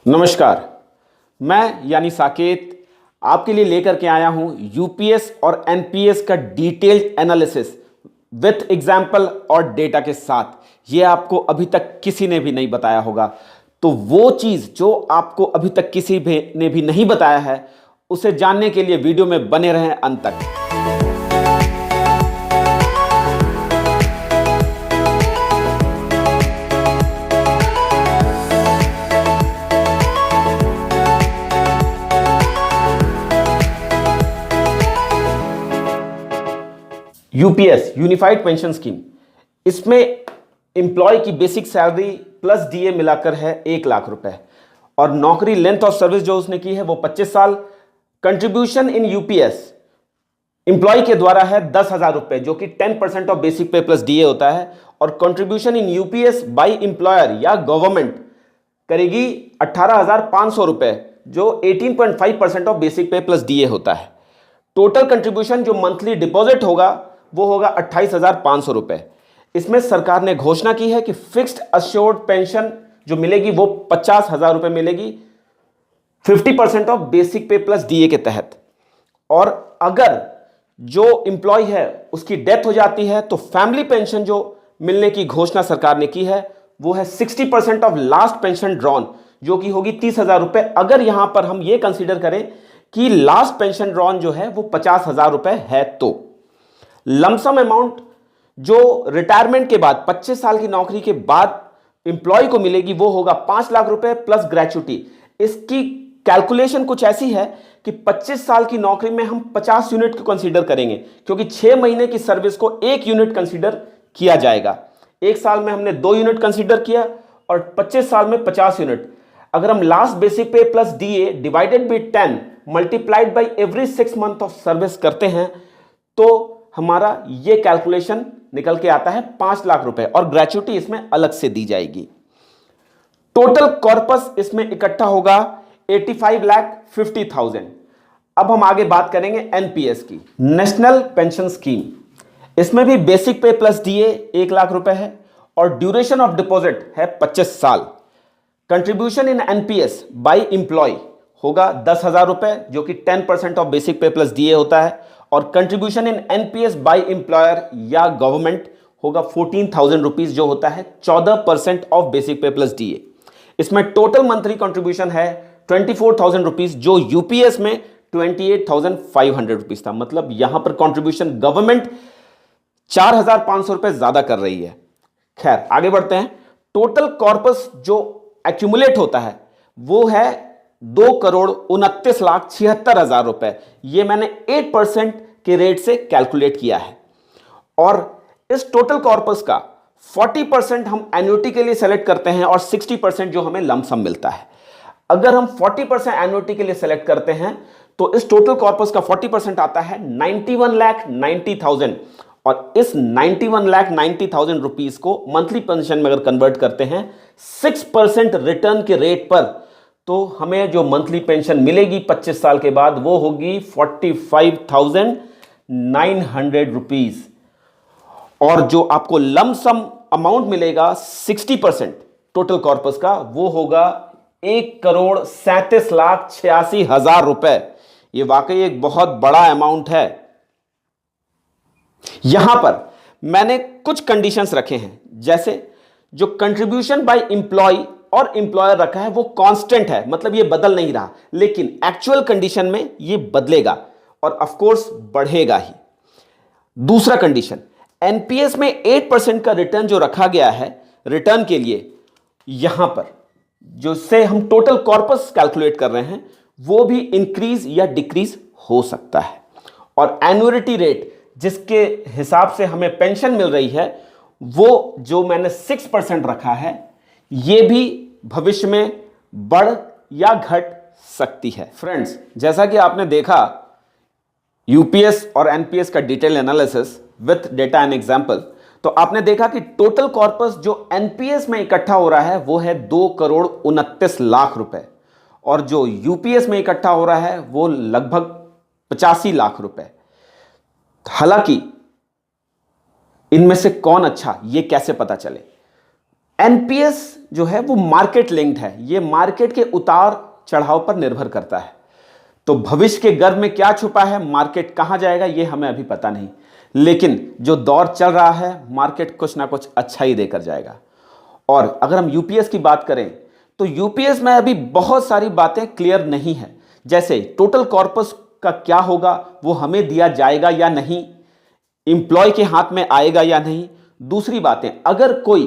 नमस्कार। मैं यानी साकेत आपके लिए लेकर के आया हूं यूपीएस और एनपीएस का डिटेल्ड एनालिसिस विथ एग्जाम्पल और डेटा के साथ। ये आपको अभी तक किसी ने भी नहीं बताया होगा। तो वो चीज़ जो आपको अभी तक किसी ने भी नहीं बताया है, उसे जानने के लिए वीडियो में बने रहें अंत तक। यूपीएस यूनिफाइड पेंशन स्कीम, इसमें एम्प्लॉय की बेसिक सैलरी प्लस डीए मिलाकर है 1 लाख रुपए और नौकरी लेंथ ऑफ सर्विस जो उसने की है वो 25 साल। कंट्रीब्यूशन इन यूपीएस एम्प्लॉय के द्वारा है 10,000 रुपए जो कि 10% of basic pay plus DA होता है। और कंट्रीब्यूशन इन यूपीएस बाय एम्प्लॉयर या गवर्नमेंट करेगी 18,500 रुपए जो 18.5% of basic pay plus DA होता है। टोटल कंट्रीब्यूशन जो मंथली डिपॉजिट होगा वो होगा 28,500 रुपए। इसमें सरकार ने घोषणा की है कि फिक्स्ड अश्योर्ड पेंशन जो मिलेगी वो 50,000 रुपए मिलेगी 50% of basic pay plus DA के तहत। और अगर जो एम्प्लॉय है उसकी डेथ हो जाती है तो फैमिली पेंशन जो मिलने की घोषणा सरकार ने की है वो है 60% ऑफ लास्ट पेंशन ड्रॉन जो कि होगी 30,000 रुपए। अगर यहां पर हम ये कंसीडर करें कि लास्ट पेंशन ड्रॉन जो है वो 50,000 रुपए है, तो लमसम अमाउंट जो रिटायरमेंट के बाद 25 साल की नौकरी के बाद एम्प्लॉय को मिलेगी वो होगा 5 लाख रुपए प्लस ग्रेच्युटी। इसकी कैलकुलेशन कुछ ऐसी है कि 25 साल की नौकरी में हम 50 यूनिट को कंसीडर करेंगे क्योंकि 6 महीने की सर्विस को 1 यूनिट कंसीडर किया जाएगा। 1 साल में हमने 2 यूनिट कंसीडर किया और 25 साल में 50 यूनिट। अगर हम last basic pay plus DA divided by 10 multiplied by every 6 month of service करते हैं तो हमारा ये कैलकुलेशन निकल के आता है 5 लाख रुपए और ग्रेच्युटी इसमें अलग से दी जाएगी। टोटल कॉर्पस इसमें इकट्ठा होगा 85,50,000। अब हम आगे बात करेंगे एनपीएस की, नेशनल पेंशन स्कीम। इसमें भी basic pay plus DA 1 lakh रुपए है और ड्यूरेशन ऑफ डिपॉजिट है 25 साल। Contribution in NPS by employee होगा 10,000 रुपए जो कि 10% of basic pay plus DA होता है। और contribution in NPS by employer या गवर्नमेंट होगा 14,000 रुपीज जो होता है 14% of basic pay plus DA. इसमें टोटल मंथली कंट्रीब्यूशन है 24,000 रुपीज जो यूपीएस में 28,500 रुपीज था। मतलब यहां पर कंट्रीब्यूशन गवर्नमेंट 4,500 रुपए ज्यादा कर रही है। खैर आगे बढ़ते हैं। टोटल कॉर्पस जो एक्यूमुलेट होता है वो है 2,29,76,000 रुपए। ये मैंने 8% के रेट से कैलकुलेट किया है। और इस टोटल कॉर्पस का 40% हम एन्युटी के लिए सेलेक्ट करते हैं और 60% जो हमें लमसम मिलता है। अगर हम 40% एन्युटी के लिए सेलेक्ट करते हैं तो इस टोटल कॉर्पस का 40% आता है 91,90,000 और इस 91,90,000 रुपीज को मंथली पेंशन में अगर कन्वर्ट करते हैं 6% रिटर्न के रेट पर तो हमें जो मंथली पेंशन मिलेगी 25 साल के बाद वो होगी 45,900 रुपीज। और जो आपको लमसम अमाउंट मिलेगा 60% टोटल कॉर्पस का वो होगा 1,37,86,000 रुपए। ये वाकई एक बहुत बड़ा अमाउंट है। यहां पर मैंने कुछ कंडीशंस रखे हैं, जैसे जो कंट्रीब्यूशन बाय एम्प्लॉय और एम्प्लॉयर रखा है वो कांस्टेंट है, मतलब ये बदल नहीं रहा, लेकिन एक्चुअल कंडीशन में ये बदलेगा और ऑफ कोर्स बढ़ेगा ही। दूसरा कंडीशन, एनपीएस में 8% का रिटर्न जो रखा गया है रिटर्न के लिए, यहां पर जो से हम टोटल कॉर्पस कैलकुलेट कर रहे हैं वो भी इंक्रीज या डिक्रीज हो सकता है। और एन्युइटी रेट जिसके हिसाब से हमें पेंशन मिल रही है वो जो मैंने 6% रखा है ये भी भविष्य में बढ़ या घट सकती है। फ्रेंड्स, जैसा कि आपने देखा यूपीएस और एनपीएस का detail analysis with data and example, तो आपने देखा कि टोटल कॉर्पस जो एनपीएस में इकट्ठा हो रहा है वो है 2,29,00,000 रुपए और जो यूपीएस में इकट्ठा हो रहा है वो लगभग 85 लाख रुपए। हालांकि इनमें से कौन अच्छा ये कैसे पता चले? एनपीएस जो है वो मार्केट लिंक्ड है, ये मार्केट के उतार चढ़ाव पर निर्भर करता है। तो भविष्य के गर्भ में क्या छुपा है, मार्केट कहां जाएगा, ये हमें अभी पता नहीं, लेकिन जो दौर चल रहा है मार्केट कुछ ना कुछ अच्छा ही देकर जाएगा। और अगर हम यूपीएस की बात करें तो यूपीएस में अभी बहुत सारी बातें क्लियर नहीं है, जैसे टोटल कॉर्पस का क्या होगा, वो हमें दिया जाएगा या नहीं, इंप्लॉय के हाथ में आएगा या नहीं। दूसरी बातें, अगर कोई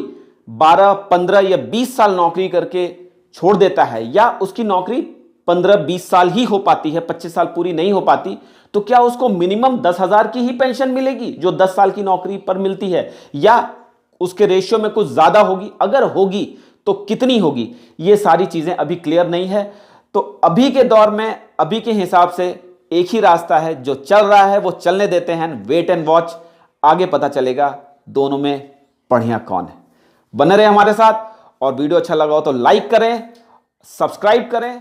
12, 15 या 20 साल नौकरी करके छोड़ देता है या उसकी नौकरी 15-20 साल ही हो पाती है, 25 साल पूरी नहीं हो पाती, तो क्या उसको मिनिमम 10,000 की ही पेंशन मिलेगी जो 10 साल की नौकरी पर मिलती है, या उसके रेशियो में कुछ ज्यादा होगी? अगर होगी तो कितनी होगी? ये सारी चीजें अभी क्लियर नहीं है। तो अभी के दौर में, अभी के हिसाब से एक ही रास्ता है, जो चल रहा है वो चलने देते हैं, वेट एंड वॉच, आगे पता चलेगा दोनों में बढ़िया कौन है। बने रहे हमारे साथ, और वीडियो अच्छा लगा हो तो लाइक करें, सब्सक्राइब करें।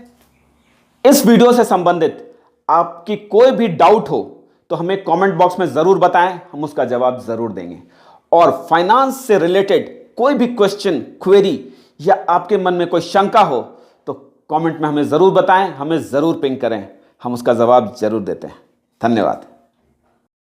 इस वीडियो से संबंधित आपकी कोई भी डाउट हो तो हमें कमेंट बॉक्स में जरूर बताएं, हम उसका जवाब जरूर देंगे। और फाइनेंस से रिलेटेड कोई भी क्वेश्चन, क्वेरी या आपके मन में कोई शंका हो तो कमेंट में हमें जरूर बताएं, हमें जरूर पिंग करें, हम उसका जवाब जरूर देते हैं। धन्यवाद।